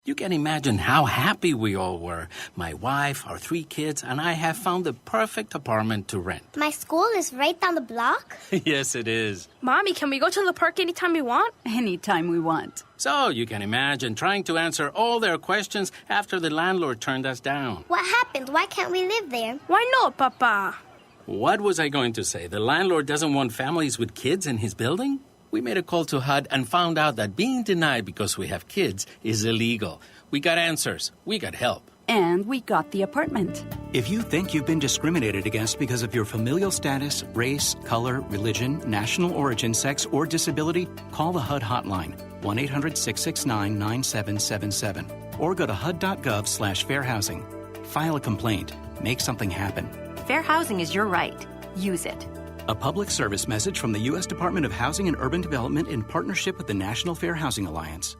You can imagine how happy we all were. My wife, our 3 kids, and I have found the perfect apartment to rent. My school is right down the block? Yes, it is. Mommy, can we go to the park anytime we want? Anytime we want. So you can imagine trying to answer all their questions after the landlord turned us down. What happened? Why can't we live there? Why not, Papa? What was I going to say? The landlord doesn't want families with kids in his building? We made a call to HUD and found out that being denied because we have kids is illegal. We got answers. We got help. And we got the apartment. If you think you've been discriminated against because of your familial status, race, color, religion, national origin, sex, or disability, call the HUD hotline, 1-800-669-9777, or go to hud.gov/fairhousing. File a complaint. Make something happen. Fair housing is your right. Use it. A public service message from the U.S. Department of Housing and Urban Development in partnership with the National Fair Housing Alliance.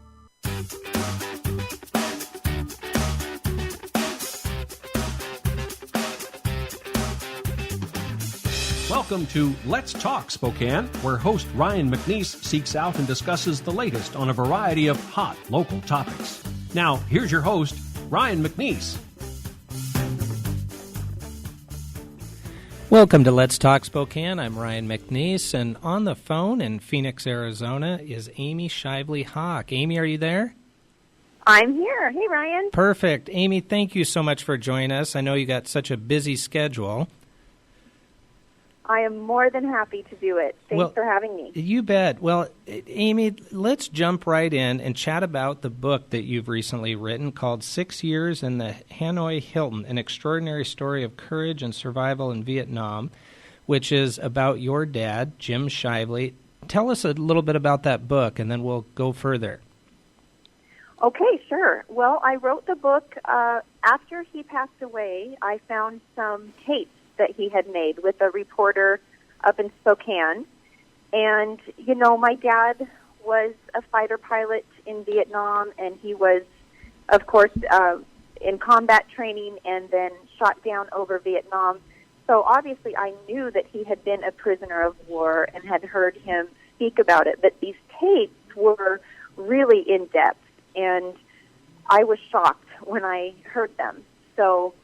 Welcome to Let's Talk Spokane, where host Ryan McNeese seeks out and discusses the latest on a variety of hot local topics. Now, here's your host, Ryan McNeese. Welcome to Let's Talk Spokane. I'm Ryan McNeese, and on the phone in Phoenix, Arizona is Amy Shively Hawk. Amy, are you there? I'm here. Hey, Ryan. Perfect. Amy, thank you so much for joining us. I know you got such a busy schedule. I am more than happy to do it. Thanks for having me. You bet. Well, Amy, let's jump right in and chat about the book that you've recently written called 6 Years in the Hanoi Hilton, An Extraordinary Story of Courage and Survival in Vietnam, which is about your dad, Jim Shively. Tell us a little bit about that book, and then we'll go further. Okay, sure. Well, I wrote the book after he passed away. I found some tapes that he had made with a reporter up in Spokane. And, you know, my dad was a fighter pilot in Vietnam, and he was, of course, in combat training and then shot down over Vietnam. So obviously I knew that he had been a prisoner of war and had heard him speak about it. But these tapes were really in-depth, and I was shocked when I heard them. So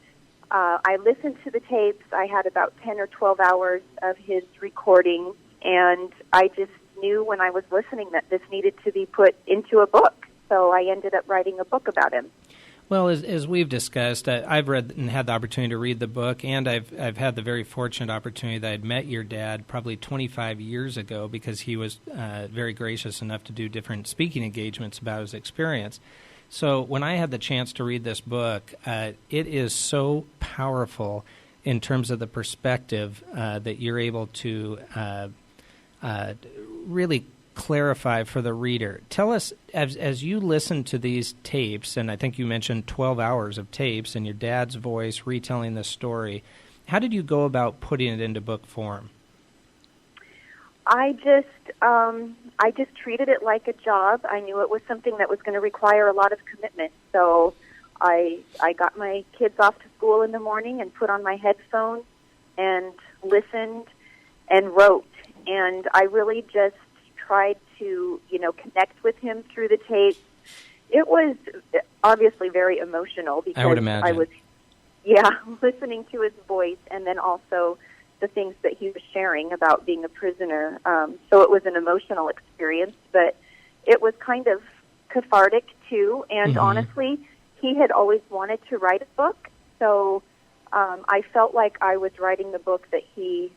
I listened to the tapes. I had about 10 or 12 hours of his recording, and I just knew when I was listening that this needed to be put into a book. So I ended up writing a book about him. Well, as we've discussed, I've read and had the opportunity to read the book, and I've had the very fortunate opportunity that I'd met your dad probably 25 years ago because he was very gracious enough to do different speaking engagements about his experience. So when I had the chance to read this book, it is so powerful in terms of the perspective that you're able to really clarify for the reader. Tell us, as you listen to these tapes, and I think you mentioned 12 hours of tapes and your dad's voice retelling the story, how did you go about putting it into book form? I just treated it like a job. I knew it was something that was going to require a lot of commitment. So I got my kids off to school in the morning and put on my headphones and listened and wrote. And I really just tried to, connect with him through the tape. It was obviously very emotional because I would imagine. I was, listening to his voice and then also the things that he was sharing about being a prisoner. So it was an emotional experience, but it was kind of cathartic too. And honestly, he had always wanted to write a book. So I felt like I was writing the book that he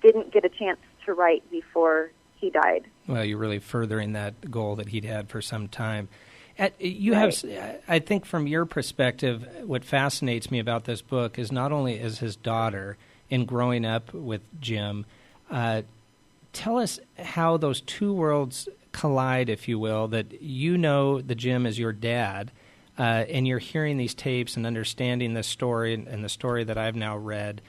didn't get a chance to write before he died. Well, you're really furthering that goal that he'd had for some time. Have, I think from your perspective, what fascinates me about this book is not only as his daughter in growing up with Jim, tell us how those two worlds collide, if you will, that the Jim as your dad, and you're hearing these tapes and understanding this story and the story that I've now read,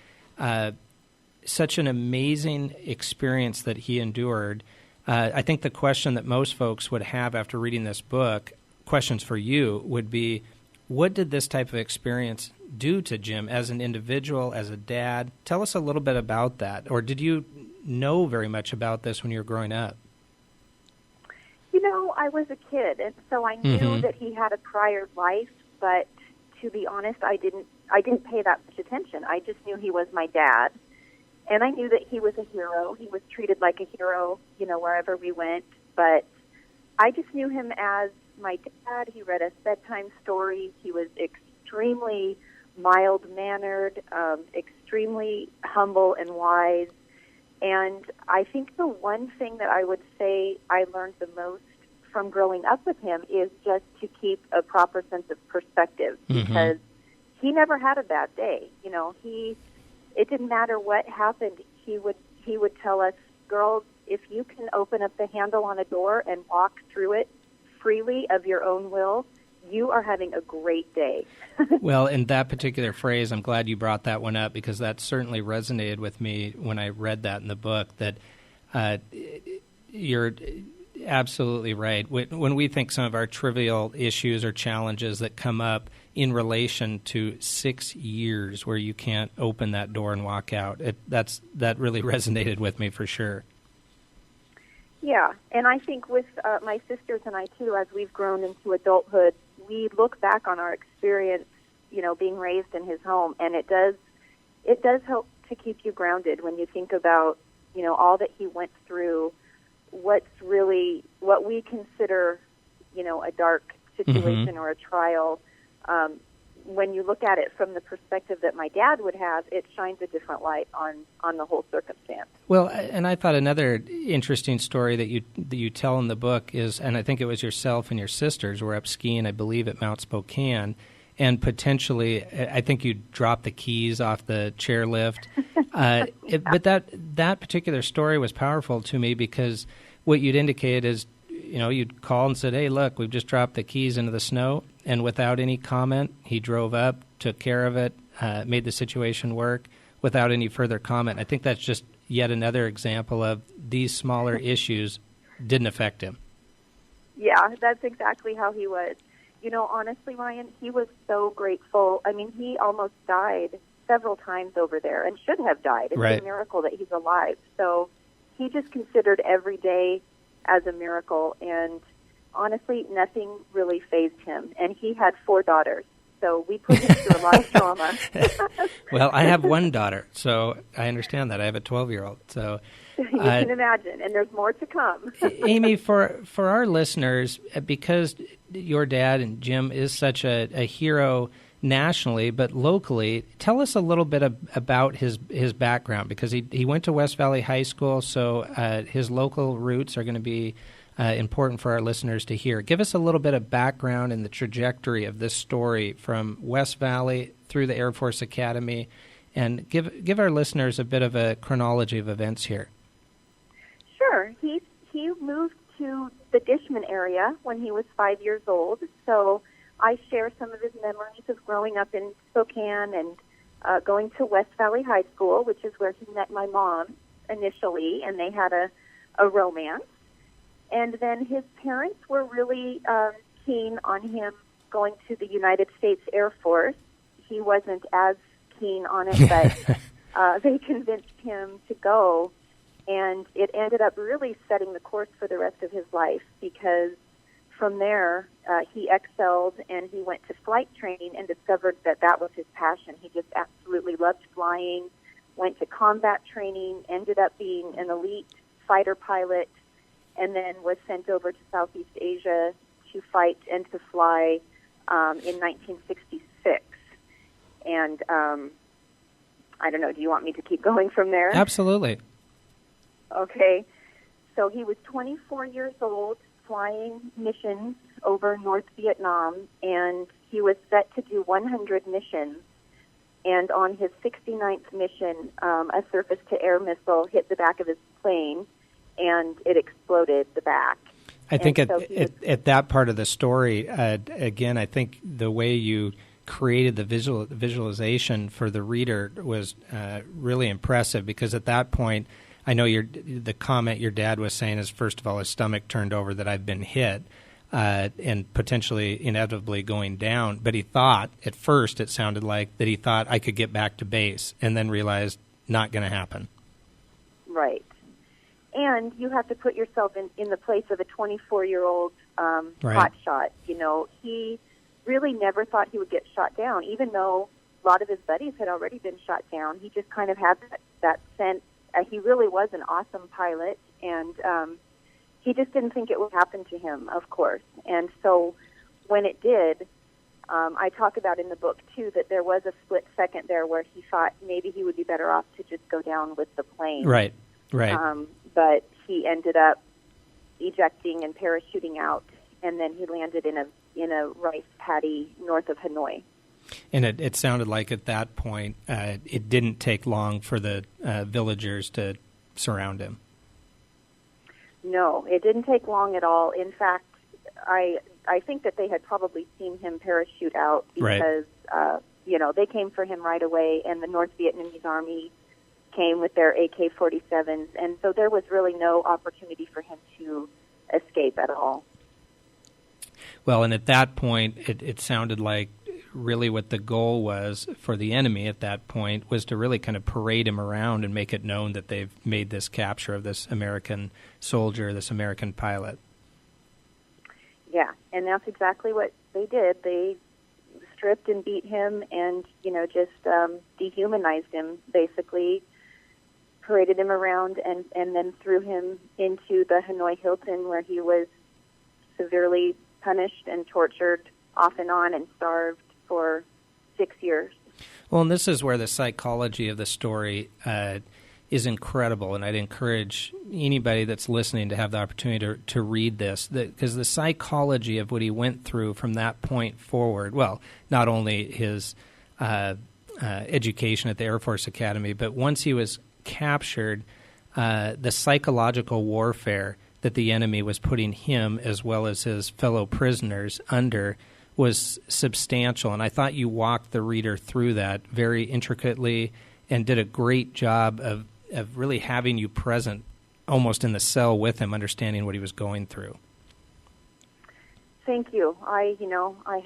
such an amazing experience that he endured. I think the question that most folks would have after reading this book, questions for you, would be, what did this type of experience do to Jim as an individual, as a dad? Tell us a little bit about that. Or did you know very much about this when you were growing up? I was a kid, and so I knew that he had a prior life, but to be honest, I didn't pay that much attention. I just knew he was my dad, and I knew that he was a hero. He was treated like a hero, wherever we went, but I just knew him as my dad. He read us bedtime stories. He was extremely mild-mannered, extremely humble and wise. And I think the one thing that I would say I learned the most from growing up with him is just to keep a proper sense of perspective, because he never had a bad day. It didn't matter what happened. He would tell us, girls, if you can open up the handle on a door and walk through it freely of your own will, you are having a great day. Well, in that particular phrase, I'm glad you brought that one up, because that certainly resonated with me when I read that in the book, that you're absolutely right. When we think some of our trivial issues or challenges that come up in relation to 6 years where you can't open that door and walk out, that really resonated with me for sure. Yeah, and I think with my sisters and I, too, as we've grown into adulthood, we look back on our experience, being raised in his home, and it does help to keep you grounded when you think about, all that he went through, what we consider, a dark situation or a trial. When you look at it from the perspective that my dad would have, it shines a different light on the whole circumstance. Well, and I thought another interesting story that you tell in the book is, and I think it was yourself and your sisters were up skiing, I believe, at Mount Spokane, and potentially, I think you dropped the keys off the chairlift. But that particular story was powerful to me, because what you'd indicated is, you'd call and said, hey, look, we've just dropped the keys into the snow. And without any comment, he drove up, took care of it, made the situation work without any further comment. I think that's just yet another example of these smaller issues didn't affect him. Yeah, that's exactly how he was. Honestly, Ryan, he was so grateful. I mean, he almost died several times over there and should have died. It's a miracle that he's alive. So he just considered every day as a miracle, and honestly, nothing really fazed him. And he had 4 daughters, so we put him through a lot of trauma. Well, I have one daughter, so I understand that. I have a 12-year-old. So you can imagine, and there's more to come. Amy, for our listeners, because your dad and Jim is such a hero nationally, but locally, tell us a little bit about his background, because he went to West Valley High School, so his local roots are going to be important for our listeners to hear. Give us a little bit of background in the trajectory of this story from West Valley through the Air Force Academy, and give our listeners a bit of a chronology of events here. Sure. He moved to the Dishman area when he was 5 years old, so I share some of his memories of growing up in Spokane and going to West Valley High School, which is where he met my mom initially, and they had a romance. And then his parents were really keen on him going to the United States Air Force. He wasn't as keen on it, but they convinced him to go, and it ended up really setting the course for the rest of his life, because from there, he excelled, and he went to flight training and discovered that was his passion. He just absolutely loved flying, went to combat training, ended up being an elite fighter pilot, and then was sent over to Southeast Asia to fight and to fly in 1966. And I don't know, do you want me to keep going from there? Absolutely. Okay. So he was 24 years old, flying missions over North Vietnam, and he was set to do 100 missions. And on his 69th mission, a surface-to-air missile hit the back of his plane, and it exploded the back. I think at that part of the story, again, I think the way you created the visualization for the reader was really impressive, because at that point, I know the comment your dad was saying is, first of all, his stomach turned over, that I've been hit, and potentially inevitably going down. But he thought, at first it sounded like, that he thought I could get back to base, and then realized not going to happen. Right. And you have to put yourself in the place of a 24-year-old Right. hotshot. You know, he really never thought he would get shot down, even though a lot of his buddies had already been shot down. He just kind of had that sense. He really was an awesome pilot, and he just didn't think it would happen to him, of course. And so when it did, I talk about in the book, too, that there was a split second there where he thought maybe he would be better off to just go down with the plane. Right. But he ended up ejecting and parachuting out, and then he landed in a rice paddy north of Hanoi. And it sounded like at that point it didn't take long for the villagers to surround him. No, it didn't take long at all. In fact, I think that they had probably seen him parachute out because, they came for him right away, and the North Vietnamese army came with their AK-47s, and so there was really no opportunity for him to escape at all. Well, and at that point, it sounded like really what the goal was for the enemy at that point was to really kind of parade him around and make it known that they've made this capture of this American soldier, this American pilot. Yeah, and that's exactly what they did. They stripped and beat him and, just dehumanized him, basically, paraded him around, and then threw him into the Hanoi Hilton, where he was severely punished and tortured off and on and starved for 6 years. Well, and this is where the psychology of the story is incredible, and I'd encourage anybody that's listening to have the opportunity to read this, because the psychology of what he went through from that point forward, well, not only his education at the Air Force Academy, but once he was captured, the psychological warfare that the enemy was putting him as well as his fellow prisoners under was substantial. And I thought you walked the reader through that very intricately and did a great job of really having you present almost in the cell with him, understanding what he was going through. Thank you. I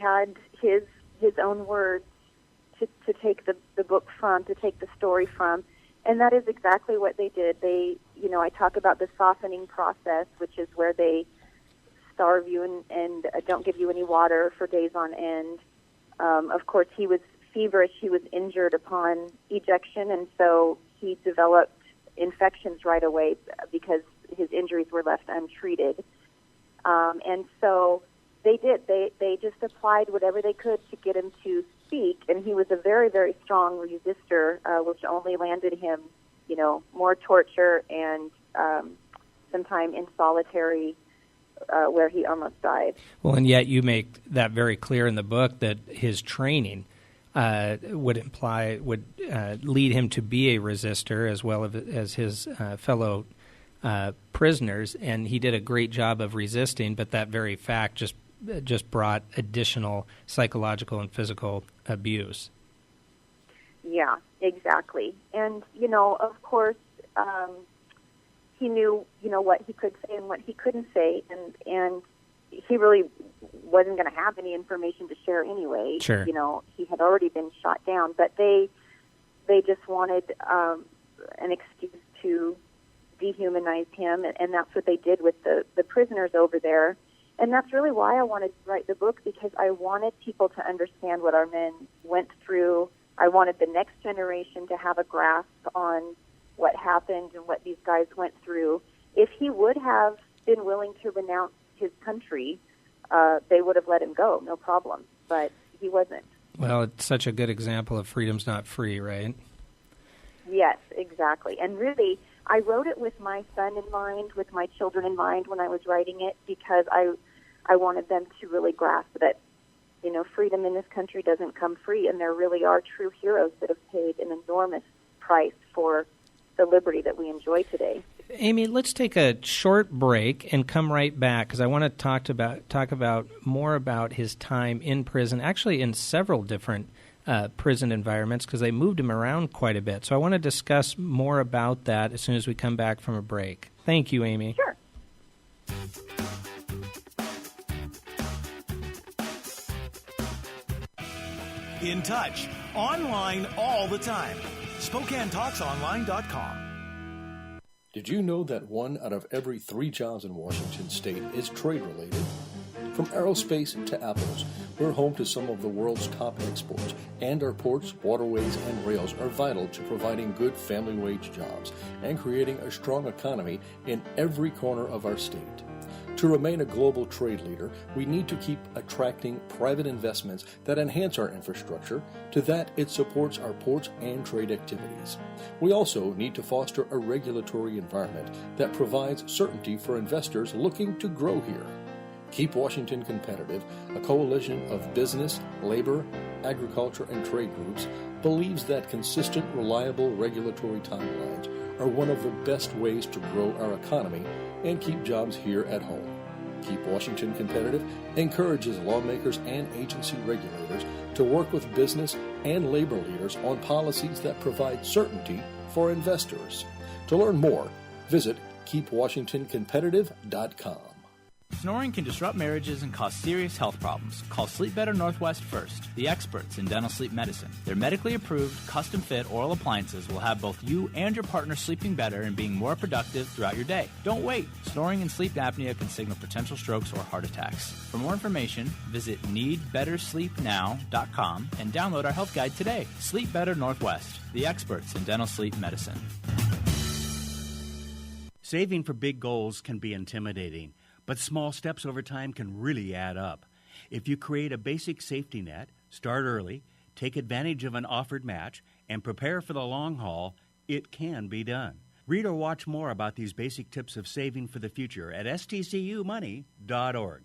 had his own words to take the book from, to take the story from, and that is exactly what they did. They, I talk about the softening process, which is where they starve you and don't give you any water for days on end. Of course, he was feverish. He was injured upon ejection, and so he developed infections right away because his injuries were left untreated. And so they did. They just applied whatever they could to get him to speak, and he was a very, very strong resistor, which only landed him, more torture and some time in solitary where he almost died. Well, and yet you make that very clear in the book that his training would lead him to be a resistor as well as his fellow prisoners, and he did a great job of resisting, but that very fact just brought additional psychological and physical abuse. Yeah, exactly. And, of course, he knew, what he could say and what he couldn't say, and he really wasn't going to have any information to share anyway. Sure. He had already been shot down, but they just wanted an excuse to dehumanize him, and that's what they did with the prisoners over there. And that's really why I wanted to write the book, because I wanted people to understand what our men went through. I wanted the next generation to have a grasp on what happened and what these guys went through. If he would have been willing to renounce his country, they would have let him go, no problem. But he wasn't. Well, it's such a good example of freedom's not free, right? Yes, exactly. And really, I wrote it with my son in mind, with my children in mind when I was writing it, because I wanted them to really grasp that, freedom in this country doesn't come free, and there really are true heroes that have paid an enormous price for the liberty that we enjoy today. Amy, let's take a short break and come right back, because I want to talk about more about his time in prison, actually in several different prison environments, because they moved him around quite a bit. So I want to discuss more about that as soon as we come back from a break. Thank you, Amy. Sure. In touch, online all the time. SpokaneTalksOnline.com. Did you know that 1 out of every 3 jobs in Washington state is trade-related? From aerospace to apples, we're home to some of the world's top exports, and our ports, waterways, and rails are vital to providing good family wage jobs and creating a strong economy in every corner of our state. To remain a global trade leader, we need to keep attracting private investments that enhance our infrastructure. To that, it supports our ports and trade activities. We also need to foster a regulatory environment that provides certainty for investors looking to grow here. Keep Washington Competitive, a coalition of business, labor, agriculture, and trade groups, believes that consistent, reliable regulatory timelines are one of the best ways to grow our economy and keep jobs here at home. Keep Washington Competitive encourages lawmakers and agency regulators to work with business and labor leaders on policies that provide certainty for investors. To learn more, visit keepwashingtoncompetitive.com. Snoring can disrupt marriages and cause serious health problems. Call Sleep Better Northwest first, the experts in dental sleep medicine. Their medically approved, custom-fit oral appliances will have both you and your partner sleeping better and being more productive throughout your day. Don't wait. Snoring and sleep apnea can signal potential strokes or heart attacks. For more information, visit needbettersleepnow.com and download our health guide today. Sleep Better Northwest, the experts in dental sleep medicine. Saving for big goals can be intimidating, but small steps over time can really add up. If you create a basic safety net, start early, take advantage of an offered match, and prepare for the long haul, it can be done. Read or watch more about these basic tips of saving for the future at stcumoney.org.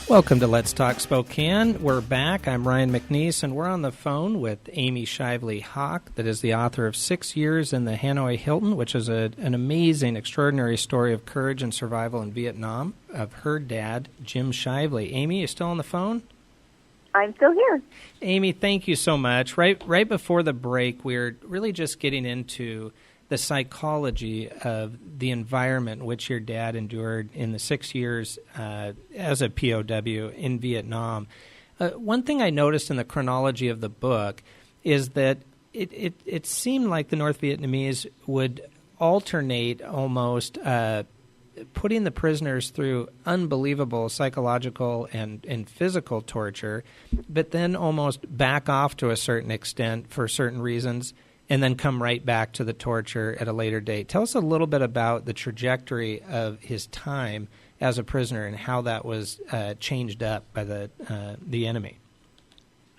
Welcome to Let's Talk Spokane. We're back. I'm Ryan McNeese, and we're on the phone with Amy Shively Hawk, that is the author of 6 Years in the Hanoi Hilton, which is an amazing, extraordinary story of courage and survival in Vietnam of her dad, Jim Shively. Amy, you still on the phone? I'm still here. Amy, thank you so much. Right before the break, we were really just getting into the psychology of the environment in which your dad endured in the 6 years as a POW in Vietnam. One thing I noticed in the chronology of the book is that it seemed like the North Vietnamese would alternate almost putting the prisoners through unbelievable psychological and physical torture, but then almost back off to a certain extent for certain reasons, and then come right back to the torture at a later date. Tell us a little bit about the trajectory of his time as a prisoner and how that was changed up by the enemy.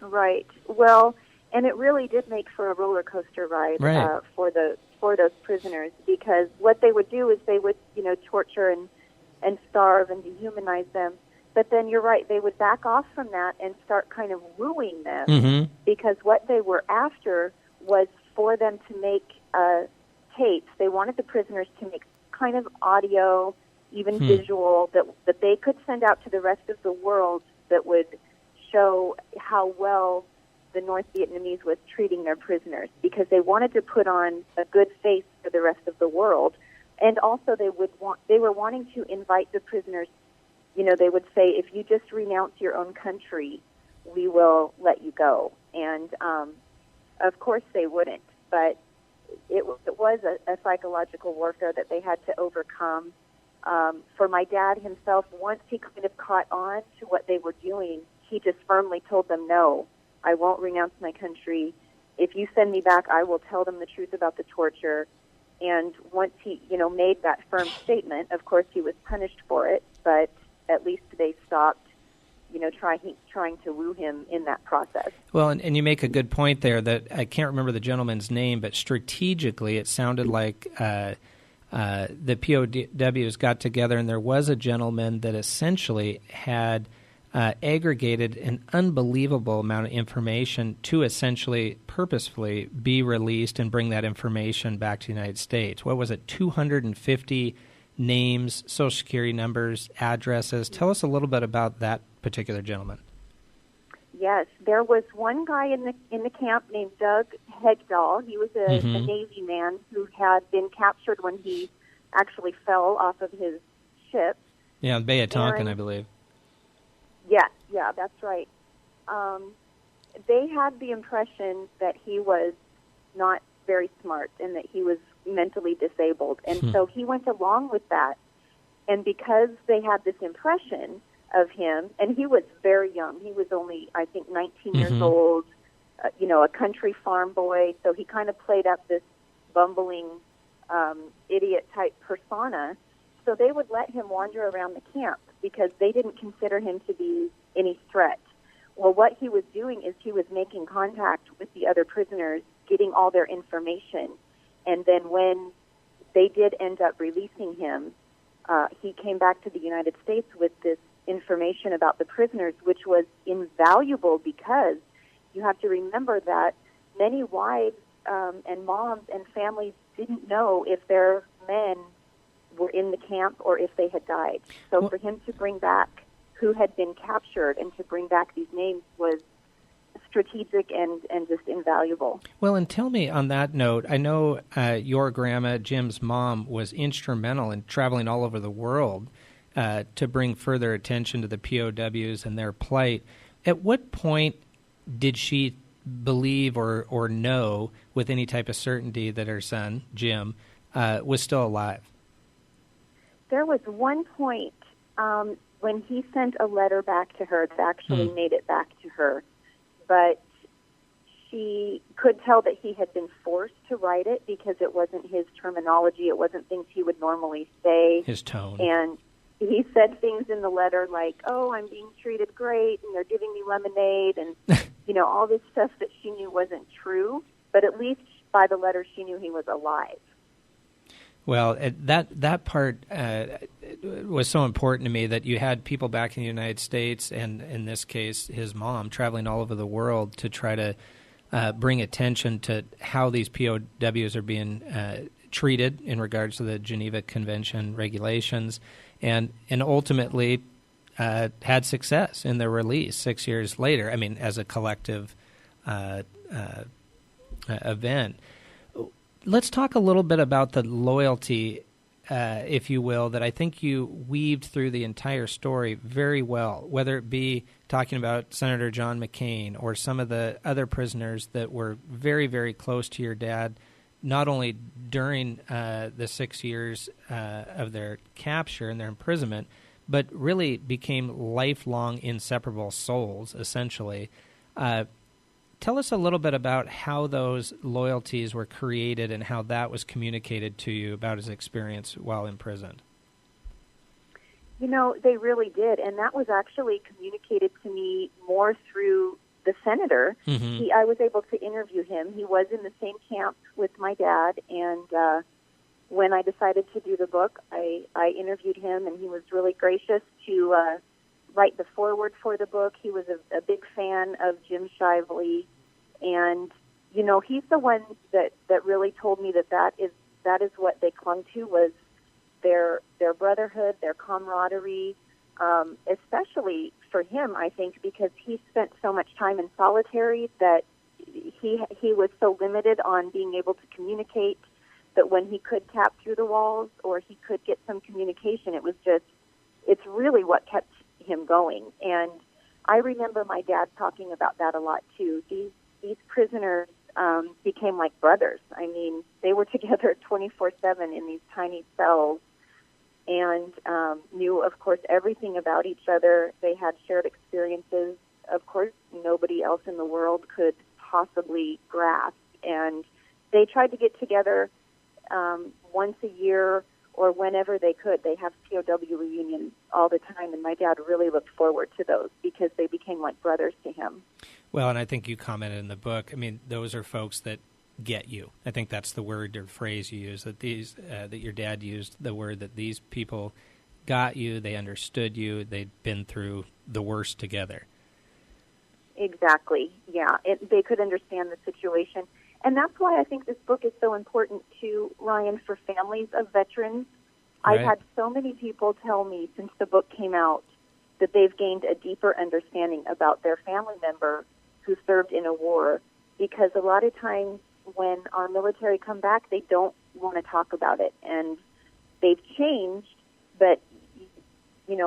Right. Well, and it really did make for a roller coaster ride for those prisoners, because what they would do is they would, torture and starve and dehumanize them. But then you're right, they would back off from that and start kind of wooing them, because what they were after was for them to make tapes. They wanted the prisoners to make kind of audio, even visual, that they could send out to the rest of the world that would show how well the North Vietnamese was treating their prisoners, because they wanted to put on a good face for the rest of the world. And also they were wanting to invite the prisoners, they would say, if you just renounce your own country, we will let you go. And of course they wouldn't, but it was a psychological warfare that they had to overcome. For my dad himself, once he kind of caught on to what they were doing, he just firmly told them, no, I won't renounce my country. If you send me back, I will tell them the truth about the torture. And once he, made that firm statement, of course he was punished for it, but at least they stopped trying to woo him in that process. Well, and you make a good point there that I can't remember the gentleman's name, but strategically it sounded like the POWs got together, and there was a gentleman that essentially had aggregated an unbelievable amount of information to essentially purposefully be released and bring that information back to the United States. What was it, 250 names, Social Security numbers, addresses? Tell us a little bit about that particular gentleman. Yes, there was one guy in the camp named Doug Hegdahl. He was a Navy man who had been captured when he actually fell off of his ship. Yeah, Bay of Tonkin, I believe. Yes, yeah, that's right. They had the impression that he was not very smart and that he was mentally disabled. And so he went along with that. And because they had this impression of him, and he was very young. He was only, I think, 19 years old, a country farm boy. So he kind of played up this bumbling idiot-type persona. So they would let him wander around the camp because they didn't consider him to be any threat. Well, what he was doing is he was making contact with the other prisoners, getting all their information. And then when they did end up releasing him, he came back to the United States with this information about the prisoners, which was invaluable because you have to remember that many wives and moms and families didn't know if their men were in the camp or if they had died. So for him to bring back who had been captured and to bring back these names was strategic and just invaluable. Well, and tell me on that note, I know your grandma, Jim's mom, was instrumental in traveling all over the world to bring further attention to the POWs and their plight. At what point did she believe or know with any type of certainty that her son, Jim, was still alive? There was one point when he sent a letter back to her that actually made it back to her, but she could tell that he had been forced to write it because it wasn't his terminology. It wasn't things he would normally say. His tone. And he said things in the letter like, oh, I'm being treated great, and they're giving me lemonade, and, all this stuff that she knew wasn't true. But at least by the letter, she knew he was alive. Well, that part was so important to me, that you had people back in the United States, and in this case, his mom, traveling all over the world to try to bring attention to how these POWs are being treated in regards to the Geneva Convention regulations, and ultimately had success in their release 6 years later, I mean, as a collective event. Let's talk a little bit about the loyalty, if you will, that I think you weaved through the entire story very well, whether it be talking about Senator John McCain or some of the other prisoners that were very, very close to your dad, not only during the 6 years of their capture and their imprisonment, but really became lifelong inseparable souls, essentially. Tell us a little bit about how those loyalties were created and how that was communicated to you about his experience while imprisoned. They really did, and that was actually communicated to me more through the senator. I was able to interview him. He was in the same camp with my dad, and when I decided to do the book, I interviewed him, and he was really gracious to write the foreword for the book. He was a big fan of Jim Shively, and he's the one that really told me that is what they clung to, was their brotherhood, their camaraderie, especially for him, I think, because he spent so much time in solitary that he was so limited on being able to communicate that when he could tap through the walls or he could get some communication, it's really what kept him going. And I remember my dad talking about that a lot too. These prisoners became like brothers. I mean, they were together 24/7 in these tiny cells and knew, of course, everything about each other. They had shared experiences, of course, nobody else in the world could possibly grasp. And they tried to get together once a year or whenever they could. They have POW reunions all the time, and my dad really looked forward to those because they became like brothers to him. Well, and I think you commented in the book, I mean, those are folks that get you. I think that's the word or phrase you use, that that your dad used, the word that these people got you, they understood you, they'd been through the worst together. Exactly, yeah. They could understand the situation. And that's why I think this book is so important to Ryan, for families of veterans. Right. I've had so many people tell me since the book came out that they've gained a deeper understanding about their family member who served in a war, because a lot of times when our military come back, they don't want to talk about it. And they've changed, but,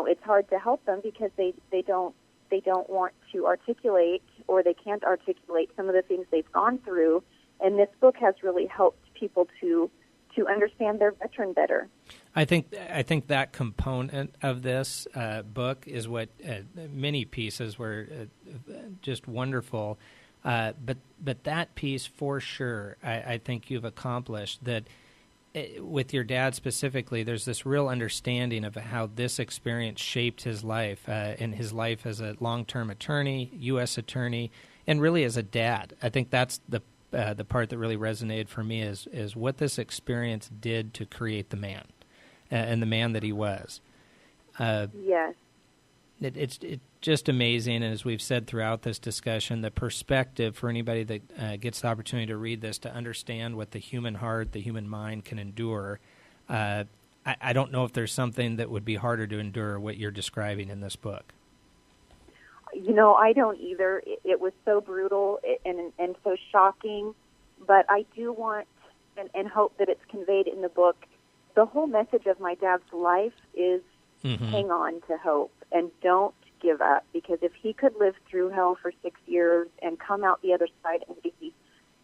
it's hard to help them because they don't they don't want to articulate, or they can't articulate some of the things they've gone through. And this book has really helped people to understand their veteran better. I think that component of this book is what many pieces were just wonderful, but that piece for sure, I think you've accomplished that. With your dad specifically, there's this real understanding of how this experience shaped his life, and his life as a long-term attorney, U.S. attorney, and really as a dad. I think that's the part that really resonated for me is what this experience did to create the man, and the man that he was. Yes. It's just amazing, and as we've said throughout this discussion, the perspective for anybody that gets the opportunity to read this, to understand what the human heart, the human mind can endure. I don't know if there's something that would be harder to endure what you're describing in this book. I don't either. It was so brutal and so shocking, but I do want and hope that it's conveyed in the book. The whole message of my dad's life is hang on to hope and don't give up, because if he could live through hell for 6 years and come out the other side and be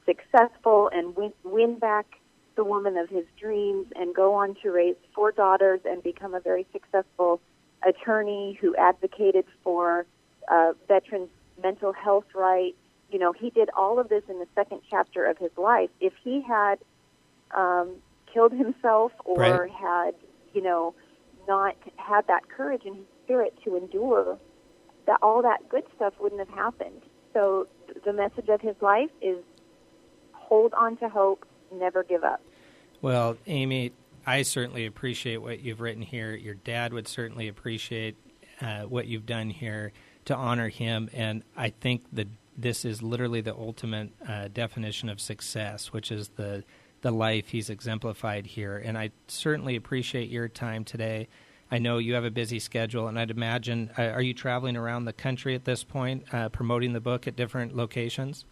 successful and win back the woman of his dreams and go on to raise 4 daughters and become a very successful attorney who advocated for veterans' mental health rights, he did all of this in the second chapter of his life. If he had killed himself or had, not had that courage in his spirit to endure, that all that good stuff wouldn't have happened. So the message of his life is hold on to hope, never give up. Well, Amy, I certainly appreciate what you've written here. Your dad would certainly appreciate what you've done here to honor him, and I think that this is literally the ultimate definition of success, which is the life he's exemplified here. And I certainly appreciate your time today. I know you have a busy schedule, and I'd imagine, are you traveling around the country at this point, promoting the book at different locations?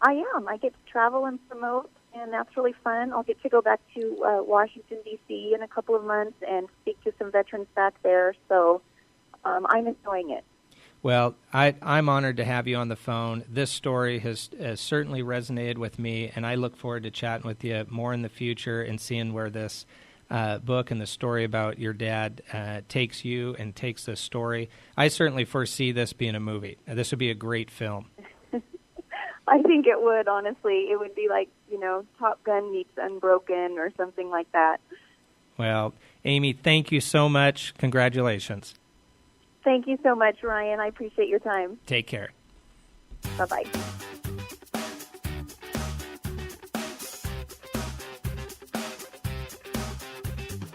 I am. I get to travel and promote, and that's really fun. I'll get to go back to Washington, D.C. in a couple of months and speak to some veterans back there, so I'm enjoying it. Well, I'm honored to have you on the phone. This story has certainly resonated with me, and I look forward to chatting with you more in the future and seeing where this book and the story about your dad takes you and takes this story. I certainly foresee this being a movie. This would be a great film. I think it would, honestly. It would be like, Top Gun meets Unbroken or something like that. Well, Amy, thank you so much. Congratulations. Thank you so much, Ryan. I appreciate your time. Take care. Bye-bye.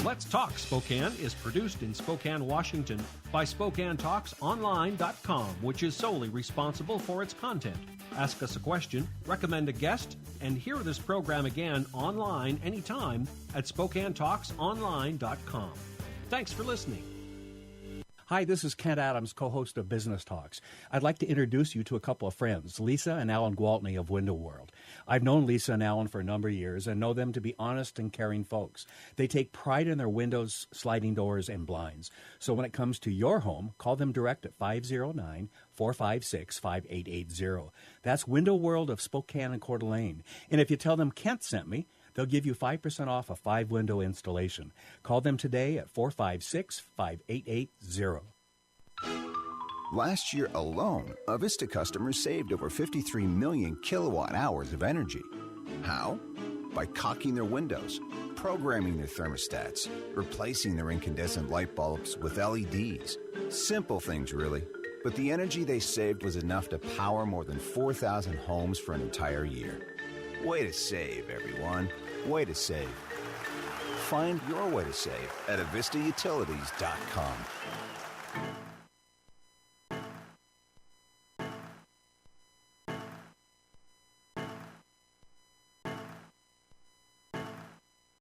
Let's Talk Spokane is produced in Spokane, Washington by SpokaneTalksOnline.com, which is solely responsible for its content. Ask us a question, recommend a guest, and hear this program again online anytime at SpokaneTalksOnline.com. Thanks for listening. Hi, this is Kent Adams, co-host of Business Talks. I'd like to introduce you to a couple of friends, Lisa and Alan Gwaltney of Window World. I've known Lisa and Alan for a number of years and know them to be honest and caring folks. They take pride in their windows, sliding doors, and blinds. So when it comes to your home, call them direct at 509-456-5880. That's Window World of Spokane and Coeur d'Alene. And if you tell them Kent sent me, they'll give you 5% off a 5-window installation. Call them today at 456-5880. Last year alone, Avista customers saved over 53 million kilowatt hours of energy. How? By caulking their windows, programming their thermostats, replacing their incandescent light bulbs with LEDs. Simple things, really. But the energy they saved was enough to power more than 4,000 homes for an entire year. Way to save, everyone. Way to save. Find your way to save at AvistaUtilities.com.